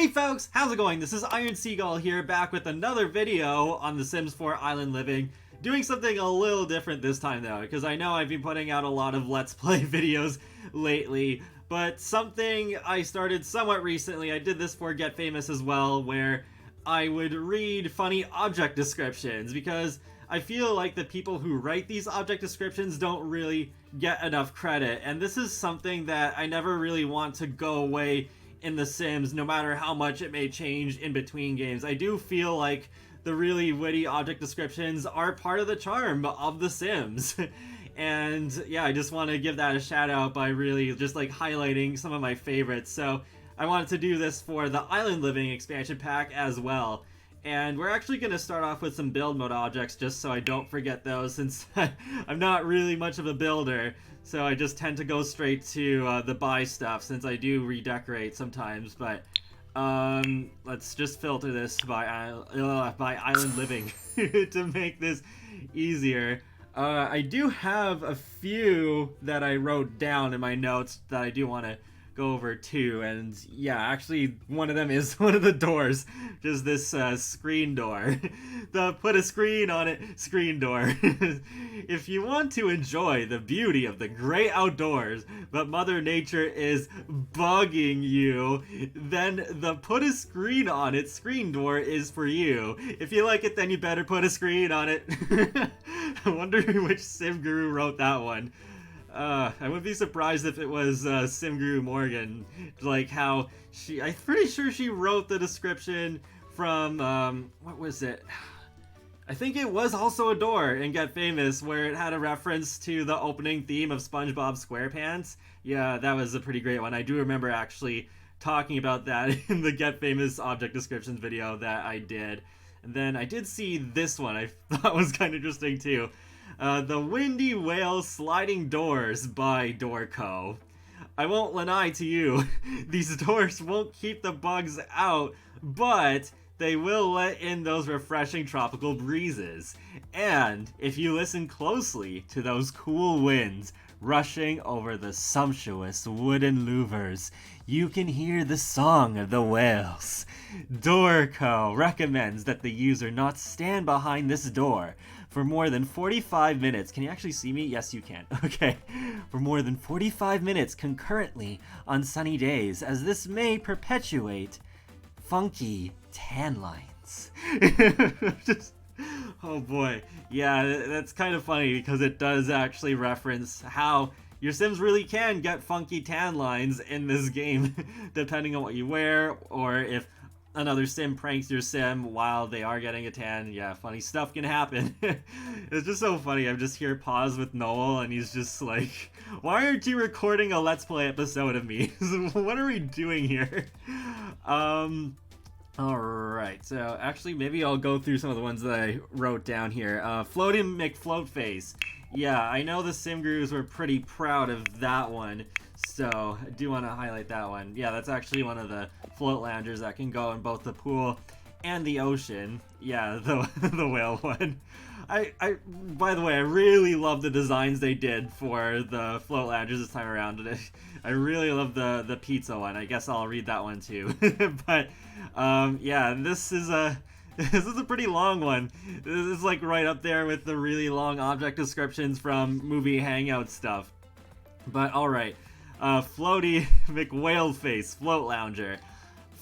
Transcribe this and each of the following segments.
Hey folks, how's it going? This is Iron Seagull here, back with another video on The Sims 4 Island Living. Doing something a little different this time though, because I know I've been putting out a lot of Let's Play videos lately, but something I started somewhat recently, I did this for Get Famous as well, where I would read funny object descriptions, because I feel like the people who write these object descriptions don't really get enough credit, and this is something that I never really want to go away in The Sims, no matter how much it may change in between games. I do feel like the really witty object descriptions are part of the charm of The Sims. And yeah, I just want to give that a shout out by really just like highlighting some of my favorites. So I wanted to do this for the Island Living expansion pack as well. And we're actually going to start off with some build mode objects just so I don't forget those, since I'm not really much of a builder. So I just tend to go straight to the buy stuff, since I do redecorate sometimes. But let's just filter this by Island Living to make this easier. I do have a few that I wrote down in my notes that I do want to go over too, and yeah, actually one of them is one of the doors, just this screen door. The put a screen on it screen door. If you want to enjoy the beauty of the great outdoors, but Mother Nature is bugging you, then the put a screen on it screen door is for you. If you like it, then you better put a screen on it. I wonder which sim guru wrote that one. I would be surprised if it was Simguru Morgan. Like how I'm pretty sure she wrote the description from, what was it? I think it was also a door in Get Famous, where it had a reference to the opening theme of SpongeBob SquarePants. Yeah, that was a pretty great one. I do remember actually talking about that in the Get Famous object descriptions video that I did. And then I did see this one I thought was kind of interesting too. The Windy Whale Sliding Doors by Doorco. I won't lie to you, these doors won't keep the bugs out, but they will let in those refreshing tropical breezes. And if you listen closely to those cool winds rushing over the sumptuous wooden louvers, you can hear the song of the whales. Doorco recommends that the user not stand behind this door for more than 45 minutes. Can you actually see me? Yes, you can. Okay. For more than 45 minutes concurrently on sunny days, as this may perpetuate funky tan lines. Just, oh boy. Yeah, that's kind of funny because it does actually reference how your Sims really can get funky tan lines in this game, depending on what you wear, or if another Sim pranks your Sim while they are getting a tan. Yeah, funny stuff can happen. It's just so funny. I'm just here paused with Noel, and he's just like, why aren't you recording a Let's Play episode of me? What are we doing here? Alright, so actually maybe I'll go through some of the ones that I wrote down here. Floating McFloatface. Yeah, I know the Sim Gurus were pretty proud of that one, so I do want to highlight that one. Yeah, that's actually one of the float loungers that can go in both the pool and the ocean. Yeah, the whale one. By the way, I really love the designs they did for the float loungers this time around. I really love the pizza one. I guess I'll read that one too. But yeah, this is a pretty long one. This is like right up there with the really long object descriptions from movie Hangout stuff. But alright, Floaty McWhaleface Float Lounger.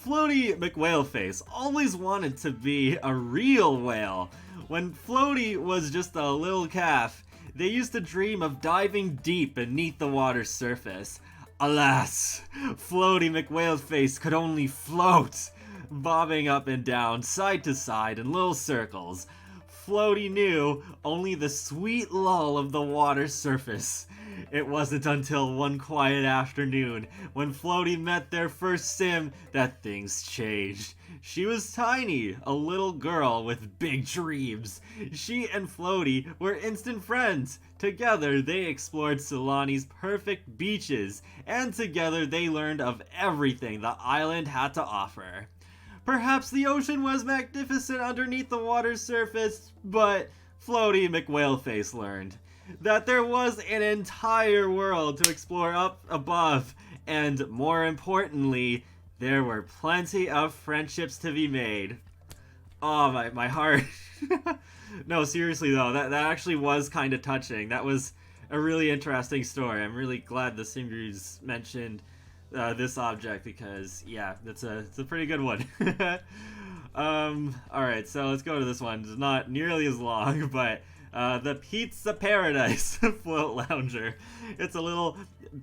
Floaty McWhaleface always wanted to be a real whale. When Floaty was just a little calf, they used to dream of diving deep beneath the water's surface. Alas, Floaty McWhaleface could only float, bobbing up and down, side to side in little circles. Floaty knew only the sweet lull of the water's surface. It wasn't until one quiet afternoon, when Floaty met their first Sim, that things changed. She was tiny, a little girl with big dreams. She and Floaty were instant friends. Together, they explored Sulani's perfect beaches, and together they learned of everything the island had to offer. Perhaps the ocean was magnificent underneath the water's surface, but Floaty McWhaleface learned that there was an entire world to explore up above, and more importantly, there were plenty of friendships to be made. Oh, my heart. No, seriously though, that actually was kind of touching. That was a really interesting story. I'm really glad the Singers mentioned this object because, yeah, it's a pretty good one. Alright, so let's go to this one. It's not nearly as long, but the Pizza Paradise Float Lounger. It's a little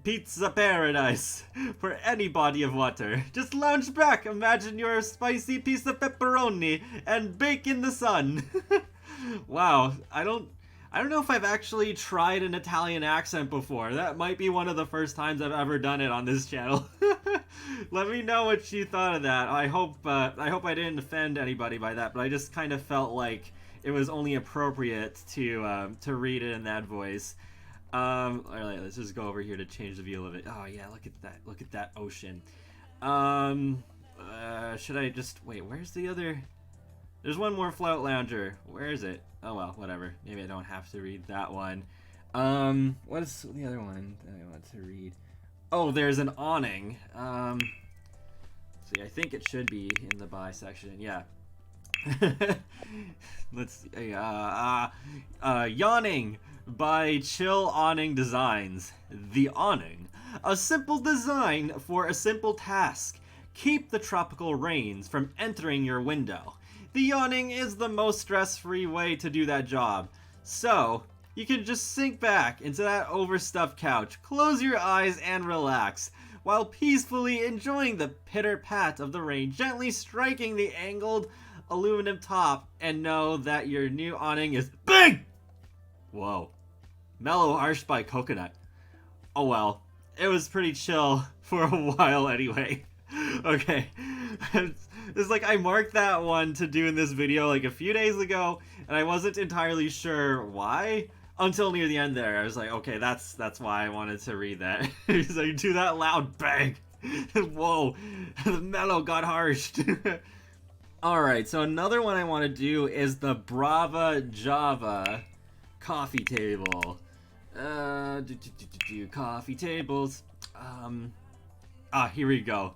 pizza paradise for any body of water. Just lounge back, imagine your spicy piece of pepperoni, and bake in the sun. Wow, I don't know if I've actually tried an Italian accent before. That might be one of the first times I've ever done it on this channel. Let me know what you thought of that. I hope I didn't offend anybody by that, but I just kind of felt like it was only appropriate to read it in that voice. Alright, let's just go over here to change the view of it. Oh yeah, look at that ocean. Should I just wait? Where's the other? There's one more float lounger. Where is it? Oh well, whatever. Maybe I don't have to read that one. What is the other one that I want to read? Oh, there's an awning. See, I think it should be in the buy section. Yeah. Let's see. Yawning by Chill Awning Designs. The awning. A simple design for a simple task. Keep the tropical rains from entering your window. The yawning is the most stress-free way to do that job. So, you can just sink back into that overstuffed couch, close your eyes and relax, while peacefully enjoying the pitter-pat of the rain gently striking the angled aluminum top, and know that your new awning is big! Whoa. Mellow Harsh by Coconut. Oh well, it was pretty chill for a while anyway. Okay. It's like I marked that one to do in this video like a few days ago, and I wasn't entirely sure why until near the end there. I was like, okay, that's why I wanted to read that. He's like, do that loud bang. Whoa, the mellow got harshed. Alright, so another one I want to do is the Brava Java coffee table. Coffee tables. Here we go.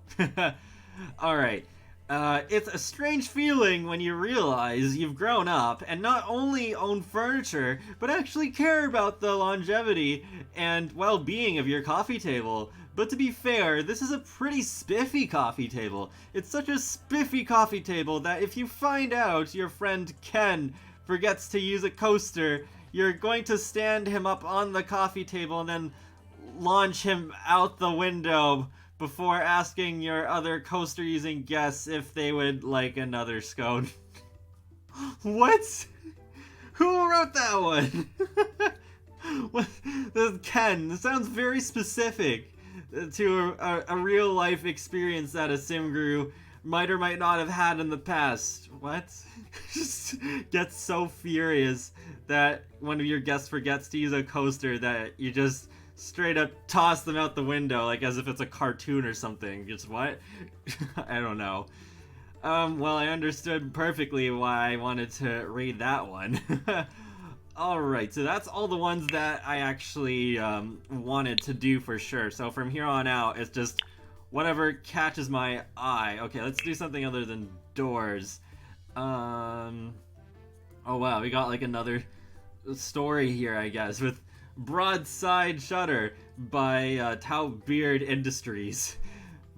Alright. It's a strange feeling when you realize you've grown up and not only own furniture, but actually care about the longevity and well-being of your coffee table. But to be fair, this is a pretty spiffy coffee table. It's such a spiffy coffee table that if you find out your friend Ken forgets to use a coaster, you're going to stand him up on the coffee table and then launch him out the window before asking your other coaster-using guests if they would like another scone. What? Who wrote that one? What? Ken, this sounds very specific to a real-life experience that a sim guru might or might not have had in the past. What? Just gets so furious that one of your guests forgets to use a coaster that you just straight up toss them out the window like as if it's a cartoon or something. Just what? I don't know. Well, I understood perfectly why I wanted to read that one. Alright, so that's all the ones that I actually wanted to do for sure. So from here on out, it's just whatever catches my eye. Okay, let's do something other than doors. Oh wow, we got like another story here, I guess, with Broadside Shutter by Beard Industries.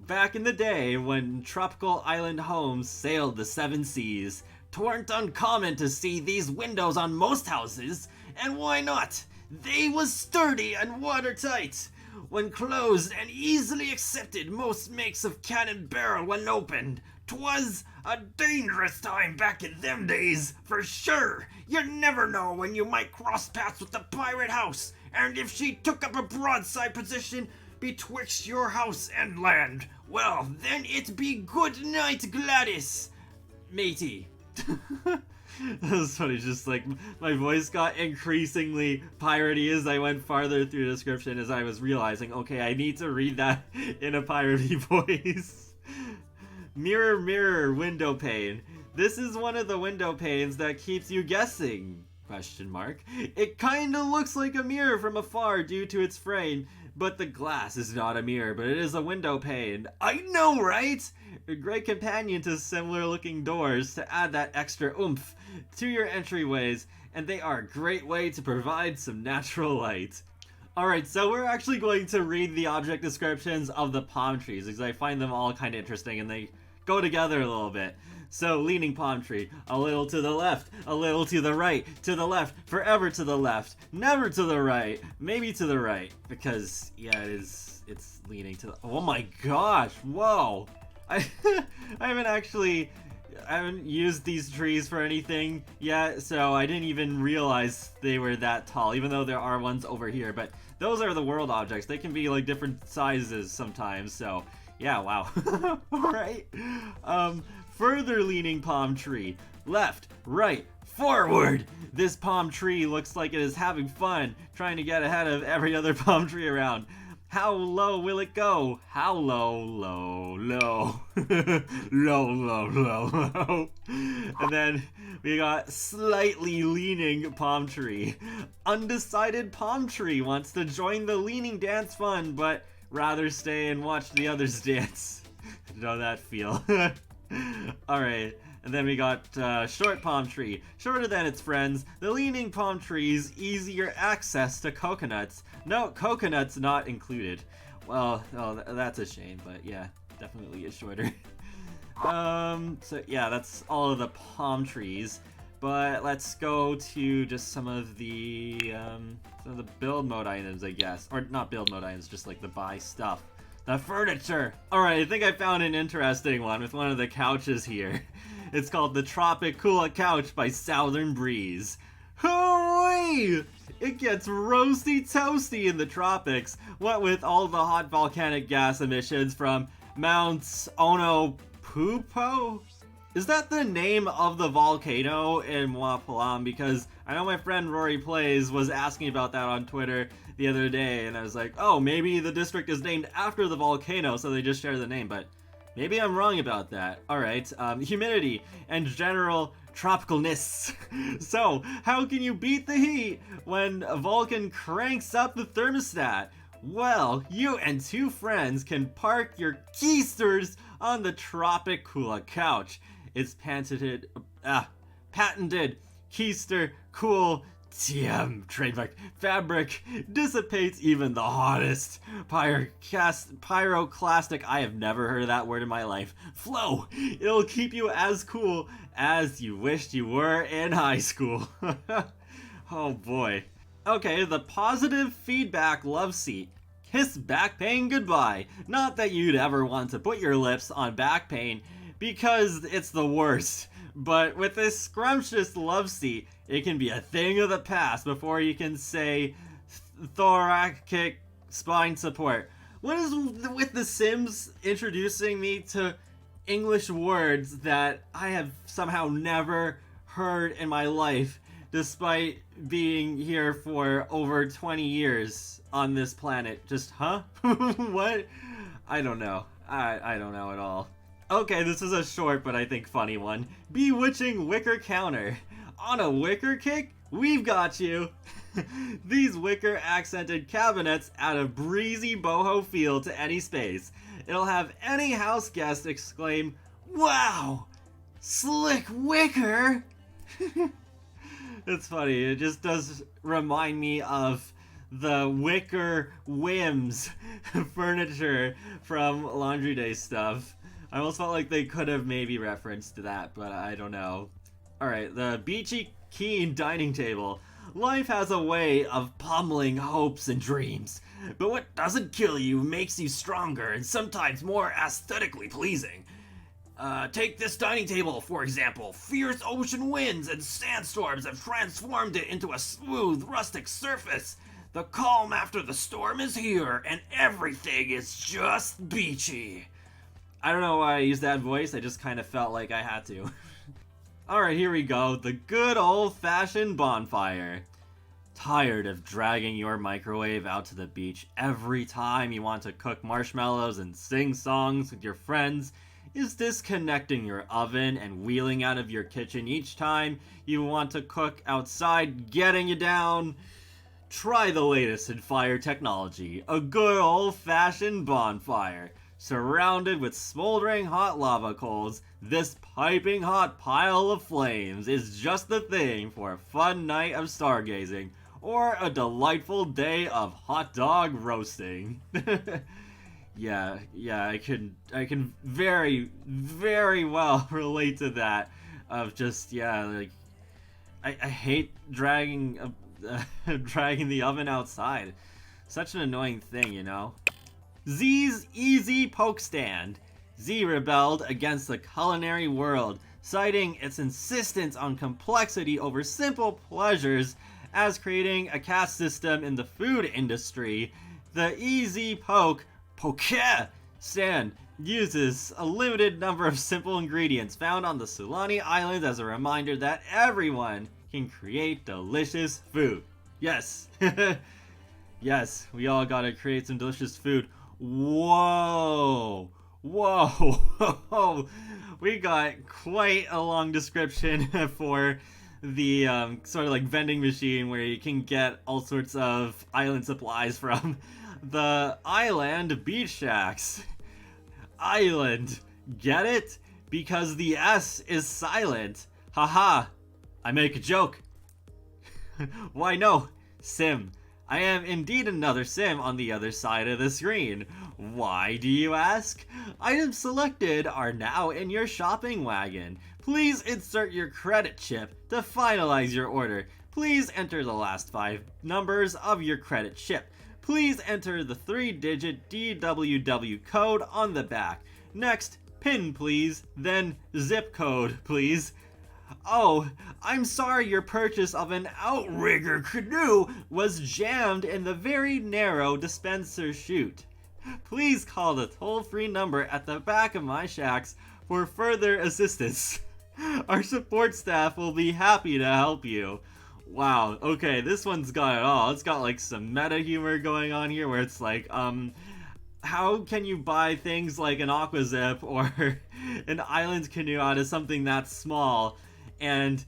Back in the day when tropical island homes sailed the seven seas, 'tweren't uncommon to see these windows on most houses, and why not? They was sturdy and watertight. When closed and easily accepted most makes of cannon barrel when opened. 'Twas a dangerous time back in them days, for sure. You never know when you might cross paths with the pirate house, and if she took up a broadside position betwixt your house and land, well, then it be good night, Gladys, matey. That was funny, just like my voice got increasingly piratey as I went farther through the description as I was realizing, okay, I need to read that in a piratey voice. Mirror, mirror, window pane. This is one of the window panes that keeps you guessing. Question mark. It kinda looks like a mirror from afar due to its frame, but the glass is not a mirror, but it is a window pane. I know, right? A great companion to similar looking doors to add that extra oomph to your entryways, and they are a great way to provide some natural light. Alright, so we're actually going to read the object descriptions of the palm trees because I find them all kind of interesting and they go together a little bit. So, leaning palm tree, a little to the left, a little to the right, to the left, forever to the left, never to the right, maybe to the right, because, yeah, it's leaning to the, oh my gosh, whoa! I haven't used these trees for anything yet, so I didn't even realize they were that tall, even though there are ones over here, but those are the world objects. They can be, like, different sizes sometimes, so, yeah, wow. Alright, further leaning palm tree. Left, right, forward! This palm tree looks like it is having fun, trying to get ahead of every other palm tree around. How low will it go? How low, low, low. Low, low, low, low. And then we got slightly leaning palm tree. Undecided palm tree wants to join the leaning dance fun, but rather stay and watch the others dance. Know that feel. Alright, and then we got short palm tree. Shorter than its friends, the leaning palm tree's easier access to coconuts. No, coconuts not included. Well, oh, that's a shame, but yeah, definitely is shorter. So yeah, that's all of the palm trees. But let's go to just some of the build mode items, I guess. Or not build mode items, just like the buy stuff. The furniture! Alright, I think I found an interesting one with one of the couches here. It's called the Tropic Cooler Couch by Southern Breeze. Hooey! It gets roasty toasty in the tropics, what with all the hot volcanic gas emissions from Mount Onopupo? Is that the name of the volcano in Wapalam? Because I know my friend Rory Plays was asking about that on Twitter the other day, and I was like, oh, maybe the district is named after the volcano, so they just share the name, but maybe I'm wrong about that. Alright, humidity and general tropicalness. So, how can you beat the heat when a Vulcan cranks up the thermostat? Well, you and two friends can park your keisters on the Tropic Cooler Couch. It's patented keister cool TM trademark fabric dissipates even the hottest pyroclastic. I have never heard of that word in my life. Flow. It'll keep you as cool as you wished you were in high school. Oh boy. Okay, the positive feedback love seat. Kiss back pain goodbye. Not that you'd ever want to put your lips on back pain, because it's the worst. But with this scrumptious love seat, it can be a thing of the past before you can say thoracic spine support. What is with The Sims introducing me to English words that I have somehow never heard in my life, despite being here for over 20 years on this planet? Just, huh? What? I don't know. I don't know at all. Okay, this is a short but I think funny one. Bewitching wicker counter. On a wicker kick? We've got you! These wicker accented cabinets add a breezy boho feel to any space. It'll have any house guest exclaim, "Wow! Slick wicker!" It's funny, it just does remind me of the wicker whims furniture from Laundry Day stuff. I almost felt like they could have maybe referenced that, but I don't know. Alright, the Beachy Keen dining table. Life has a way of pummeling hopes and dreams, but what doesn't kill you makes you stronger and sometimes more aesthetically pleasing. Take this dining table, for example. Fierce ocean winds and sandstorms have transformed it into a smooth, rustic surface. The calm after the storm is here, and everything is just beachy. I don't know why I used that voice, I just kind of felt like I had to. Alright, here we go. The good old-fashioned bonfire. Tired of dragging your microwave out to the beach every time you want to cook marshmallows and sing songs with your friends? is disconnecting your oven and wheeling out of your kitchen each time you want to cook outside getting you down? Try the latest in fire technology, a good old-fashioned bonfire. Surrounded with smoldering hot lava coals, this piping hot pile of flames is just the thing for a fun night of stargazing or a delightful day of hot dog roasting. Yeah, I can very, very well relate to that. Of just, yeah, like, I hate dragging dragging the oven outside. Such an annoying thing, you know? Z's Easy Poke Stand. Z rebelled against the culinary world, citing its insistence on complexity over simple pleasures as creating a caste system in the food industry. The Easy Poke stand uses a limited number of simple ingredients found on the Sulani Islands as a reminder that everyone can create delicious food. Yes, yes, we all gotta create some delicious food. Whoa, we got quite a long description for the sort of like vending machine where you can get all sorts of island supplies from. The Island Beach Shacks. Island. Get it? Because the S is silent. Haha. I make a joke. Why no? Sim. I am indeed another sim on the other side of the screen. Why, do you ask? Items selected are now in your shopping wagon. Please insert your credit chip to finalize your order. Please enter the last 5 numbers of your credit chip. Please enter the 3-digit DWW code on the back. Next, PIN please, then zip code please. Oh, I'm sorry your purchase of an outrigger canoe was jammed in the very narrow dispenser chute. Please call the toll-free number at the back of my shacks for further assistance. Our support staff will be happy to help you. Wow, okay, this one's got it all. It's got like some meta humor going on here where it's like, how can you buy things like an aqua zip or an island canoe out of something that small? And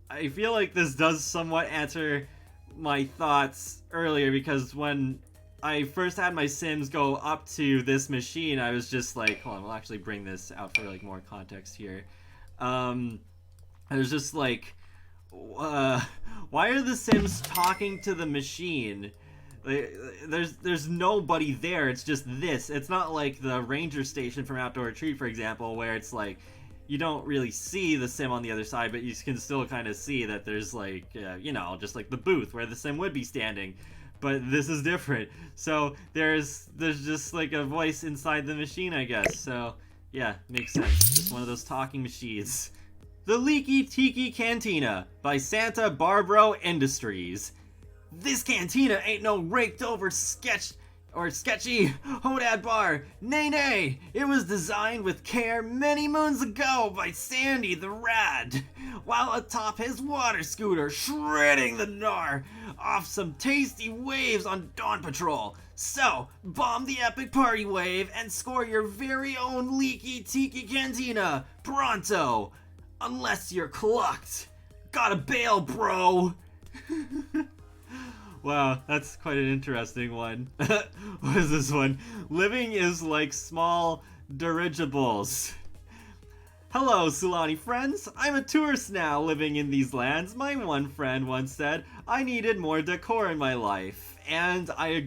I feel like this does somewhat answer my thoughts earlier, because when I first had my Sims go up to this machine, I was just like, hold on, we'll actually bring this out for like more context here. I was just like, why are the Sims talking to the machine? Like, there's nobody there. It's just this. It's not like the ranger station from Outdoor Retreat, for example, where it's like you don't really see the Sim on the other side, but you can still kind of see that there's like, you know, just like the booth where the Sim would be standing. But this is different. So there's just like a voice inside the machine, I guess. So yeah, makes sense. Just one of those talking machines. The Leaky Tiki Cantina by Santa Barbara Industries. This cantina ain't no raked over sketchy Hodad bar. Nay, it was designed with care many moons ago by Sandy the Rad, while atop his water scooter shredding the gnar off some tasty waves on Dawn Patrol. So, bomb the epic party wave and score your very own Leaky Tiki Cantina pronto. Unless you're clucked. Gotta bail, bro. Wow, that's quite an interesting one. What is this one? Living is like small dirigibles. Hello, Sulani friends. I'm a tourist now living in these lands. My one friend once said I needed more decor in my life, and I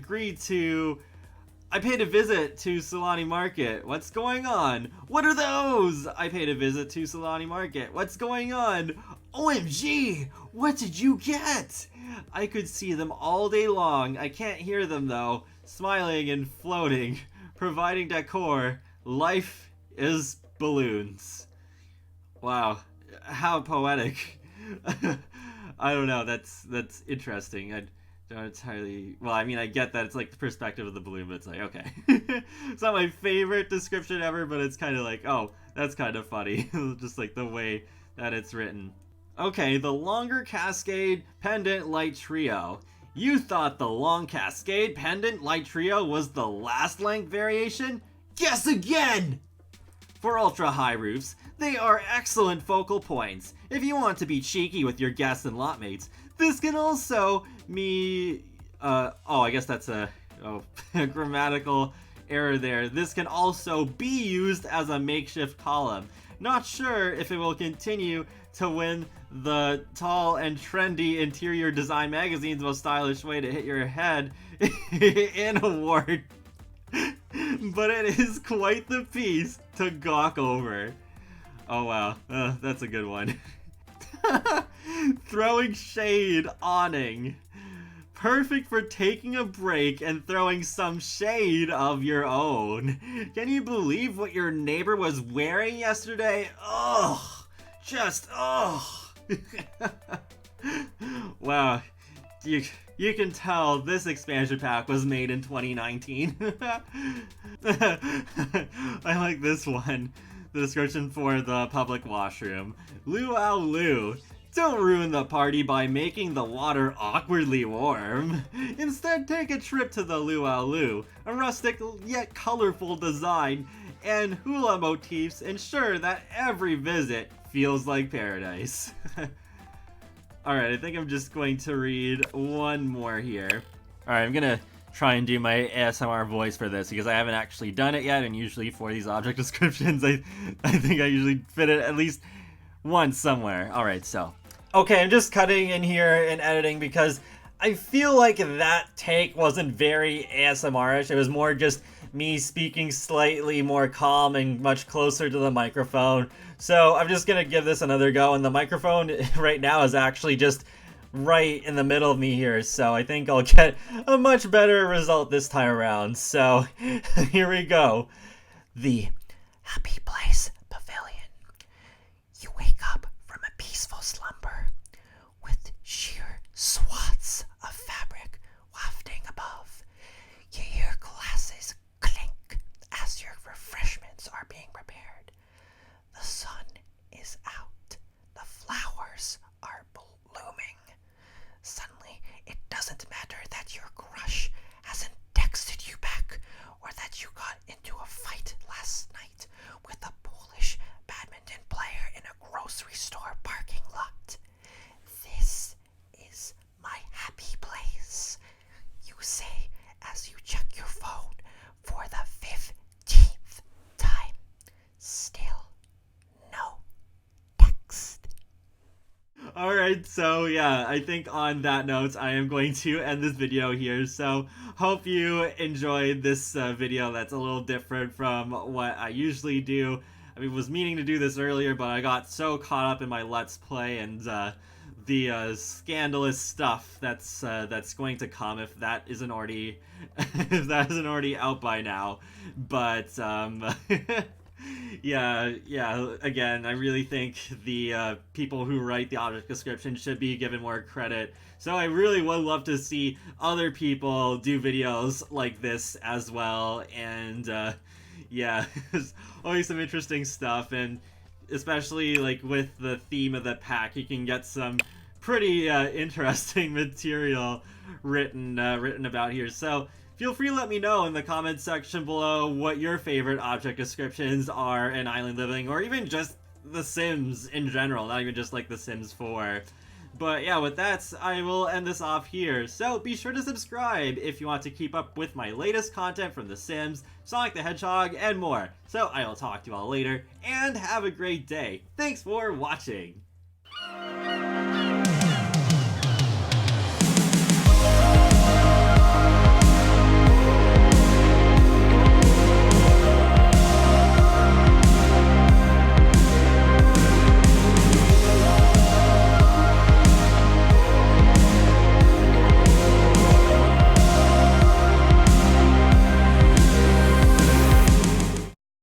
paid a visit to Sulani Market. What's going on? What are those? I paid a visit to Sulani Market. What's going on? OMG! What did you get? I could see them all day long. I can't hear them though. Smiling and floating, providing decor. Life is balloons. Wow, how poetic. I don't know, that's interesting. I don't entirely, well, I mean, I get that it's like the perspective of the balloon, but it's like, okay. It's not my favorite description ever, but it's kind of like, oh, that's kind of funny. Just like the way that it's written. Okay, the Longer Cascade Pendant Light Trio. You thought the Long Cascade Pendant Light Trio was the last length variation? Guess again! For ultra-high roofs, they are excellent focal points. If you want to be cheeky with your guests and lotmates, this can also I guess that's a grammatical error there. This can also be used as a makeshift column. Not sure if it will continue to win the tall and trendy interior design magazine's most stylish way to hit your head in award. But it is quite the piece to gawk over. Oh wow, that's a good one. Throwing shade awning. Perfect for taking a break and throwing some shade of your own. Can you believe what your neighbor was wearing yesterday? Ugh, just ugh. Wow, you can tell this expansion pack was made in 2019. I like this one. The description for the public washroom. Luau Lu. Don't ruin the party by making the water awkwardly warm. Instead, take a trip to the Luau Lu. A rustic yet colorful design and hula motifs ensure that every visit feels like paradise. Alright, I think I'm just going to read one more here. Alright, I'm gonna try and do my ASMR voice for this because I haven't actually done it yet, and usually for these object descriptions I think I usually fit it at least once somewhere. Alright, so. Okay, I'm just cutting in here and editing because I feel like that take wasn't very ASMR-ish. It was more just me speaking slightly more calm and much closer to the microphone. So I'm just gonna give this another go, and the microphone right now is actually just right in the middle of me here, so I think I'll get a much better result this time around. So here we go. The Happy Place Pavilion. You wake up from a peaceful slumber with sheer swaths of fabric wafting above. You hear glasses clink as your refreshments are being prepared. The sun is out. The flowers are blooming. Suddenly, it doesn't matter that your crush hasn't texted you back or that you got into a fight last night with a Polish badminton player in a grocery store parking lot. This is my happy place, you say as you check your phone for the 15th time. Still no text. Alright, so yeah, I think on that note, I am going to end this video here. So, hope you enjoyed this video that's a little different from what I usually do. I was meaning to do this earlier, but I got so caught up in my Let's Play and the scandalous stuff that's going to come if that isn't already out by now. But yeah, again, I really think the people who write the object description should be given more credit. So I really would love to see other people do videos like this as well, and yeah, there's always some interesting stuff, and especially like with the theme of the pack, you can get some pretty interesting material written about here. So feel free to let me know in the comments section below what your favorite object descriptions are in Island Living, or even just The Sims in general, not even just like The Sims 4. But yeah, with that, I will end this off here. So be sure to subscribe if you want to keep up with my latest content from The Sims, Sonic the Hedgehog, and more. So I will talk to you all later, and have a great day. Thanks for watching!